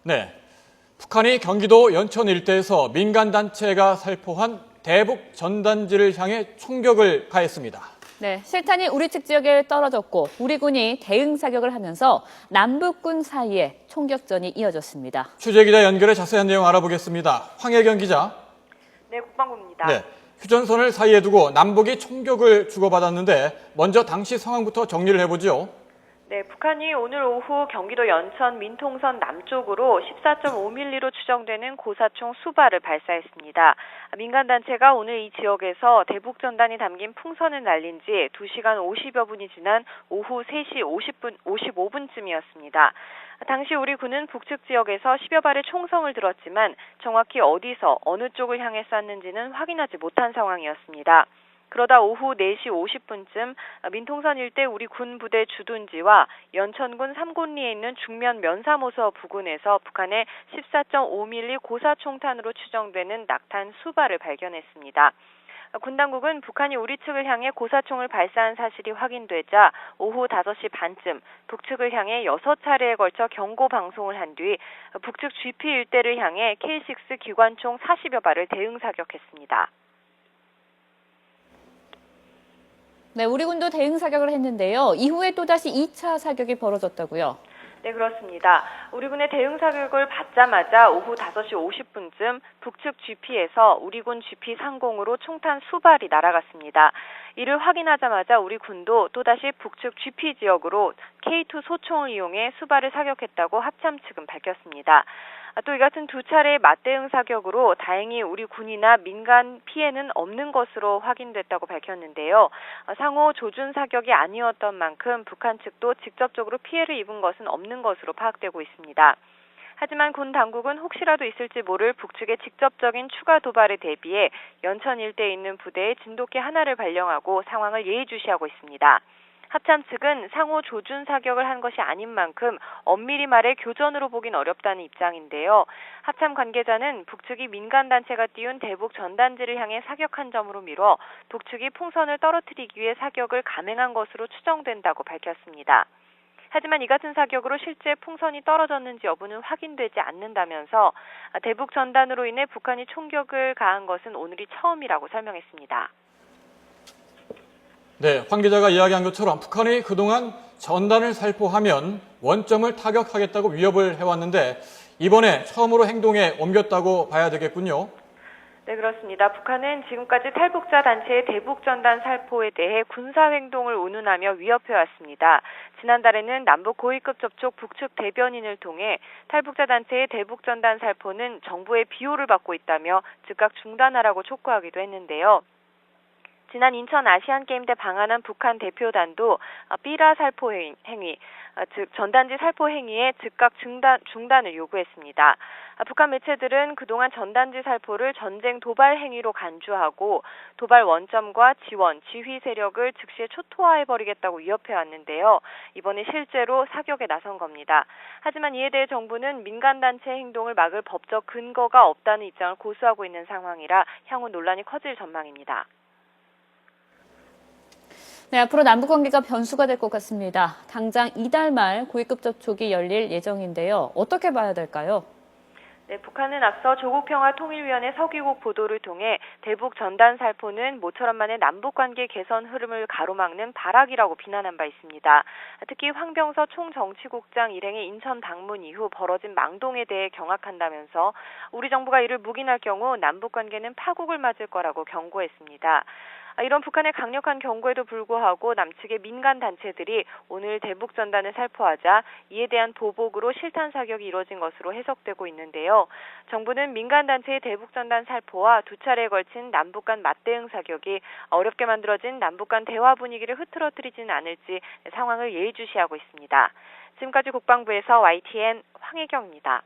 네, 북한이 경기도 연천 일대에서 민간단체가 살포한 대북 전단지를 향해 총격을 가했습니다. 네, 실탄이 우리 측 지역에 떨어졌고 우리 군이 대응 사격을 하면서 남북군 사이에 총격전이 이어졌습니다. 취재기자 연결해 자세한 내용 알아보겠습니다. 황혜경 기자. 네, 국방부입니다. 네, 휴전선을 사이에 두고 남북이 총격을 주고받았는데 먼저 당시 상황부터 정리를 해보죠. 네, 북한이 오늘 오후 경기도 연천 민통선 남쪽으로 14.5mm로 추정되는 고사총 수발을 발사했습니다. 민간단체가 오늘 이 지역에서 대북전단이 담긴 풍선을 날린 지 2시간 50여 분이 지난 오후 3시 55분쯤이었습니다. 당시 우리 군은 북측 지역에서 10여 발의 총성을 들었지만 정확히 어디서 어느 쪽을 향해 쐈는지는 확인하지 못한 상황이었습니다. 그러다 오후 4시 50분쯤 민통선 일대 우리 군 부대 주둔지와 연천군 삼곤리에 있는 중면 면사모서 부근에서 북한의 14.5mm 고사총탄으로 추정되는 낙탄 수발을 발견했습니다. 군 당국은 북한이 우리 측을 향해 고사총을 발사한 사실이 확인되자 오후 5시 반쯤 북측을 향해 6차례에 걸쳐 경고 방송을 한 뒤 북측 GP 일대를 향해 K6 기관총 40여 발을 대응 사격했습니다. 네, 우리 군도 대응 사격을 했는데요. 이후에 또다시 2차 사격이 벌어졌다고요? 네, 그렇습니다. 우리 군의 대응 사격을 받자마자 오후 5시 50분쯤 북측 GP에서 우리 군 GP 상공으로 총탄 수발이 날아갔습니다. 이를 확인하자마자 우리 군도 또다시 북측 GP 지역으로 K2 소총을 이용해 수발을 사격했다고 합참 측은 밝혔습니다. 또 이 같은 두 차례의 맞대응 사격으로 다행히 우리 군이나 민간 피해는 없는 것으로 확인됐다고 밝혔는데요. 상호 조준 사격이 아니었던 만큼 북한 측도 직접적으로 피해를 입은 것은 없는 것으로 파악되고 있습니다. 하지만 군 당국은 혹시라도 있을지 모를 북측의 직접적인 추가 도발에 대비해 연천 일대에 있는 부대에 진돗개 하나를 발령하고 상황을 예의주시하고 있습니다. 합참 측은 상호 조준 사격을 한 것이 아닌 만큼 엄밀히 말해 교전으로 보긴 어렵다는 입장인데요. 합참 관계자는 북측이 민간단체가 띄운 대북 전단지를 향해 사격한 점으로 미뤄 북측이 풍선을 떨어뜨리기 위해 사격을 감행한 것으로 추정된다고 밝혔습니다. 하지만 이 같은 사격으로 실제 풍선이 떨어졌는지 여부는 확인되지 않는다면서 대북 전단으로 인해 북한이 총격을 가한 것은 오늘이 처음이라고 설명했습니다. 네, 황 기자가 이야기한 것처럼 북한이 그동안 전단을 살포하면 원점을 타격하겠다고 위협을 해왔는데 이번에 처음으로 행동에 옮겼다고 봐야 되겠군요. 네, 그렇습니다. 북한은 지금까지 탈북자 단체의 대북전단 살포에 대해 군사행동을 운운하며 위협해왔습니다. 지난달에는 남북 고위급 접촉 북측 대변인을 통해 탈북자 단체의 대북전단 살포는 정부의 비호를 받고 있다며 즉각 중단하라고 촉구하기도 했는데요. 지난 인천 아시안게임 때 방한한 북한 대표단도 삐라 살포 행위, 즉 전단지 살포 행위의 즉각 중단을 요구했습니다. 북한 매체들은 그동안 전단지 살포를 전쟁 도발 행위로 간주하고 도발 원점과 지원, 지휘 세력을 즉시에 초토화해버리겠다고 위협해왔는데요. 이번에 실제로 사격에 나선 겁니다. 하지만 이에 대해 정부는 민간단체 행동을 막을 법적 근거가 없다는 입장을 고수하고 있는 상황이라 향후 논란이 커질 전망입니다. 네, 앞으로 남북 관계가 변수가 될 것 같습니다. 당장 이달 말 고위급 접촉이 열릴 예정인데요. 어떻게 봐야 될까요? 네, 북한은 앞서 조국평화통일위원회 서기국 보도를 통해 대북 전단 살포는 모처럼 만의 남북관계 개선 흐름을 가로막는 발악이라고 비난한 바 있습니다. 특히 황병서 총정치국장 일행의 인천 방문 이후 벌어진 망동에 대해 경악한다면서 우리 정부가 이를 묵인할 경우 남북관계는 파국을 맞을 거라고 경고했습니다. 이런 북한의 강력한 경고에도 불구하고 남측의 민간 단체들이 오늘 대북 전단을 살포하자 이에 대한 보복으로 실탄 사격이 이뤄진 것으로 해석되고 있는데요. 정부는 민간 단체의 대북 전단 살포와 두 차례에 걸친 남북 간 맞대응 사격이 어렵게 만들어진 남북 간 대화 분위기를 흐트러뜨리지는 않을지 상황을 예의주시하고 있습니다. 지금까지 국방부에서 YTN 황혜경입니다.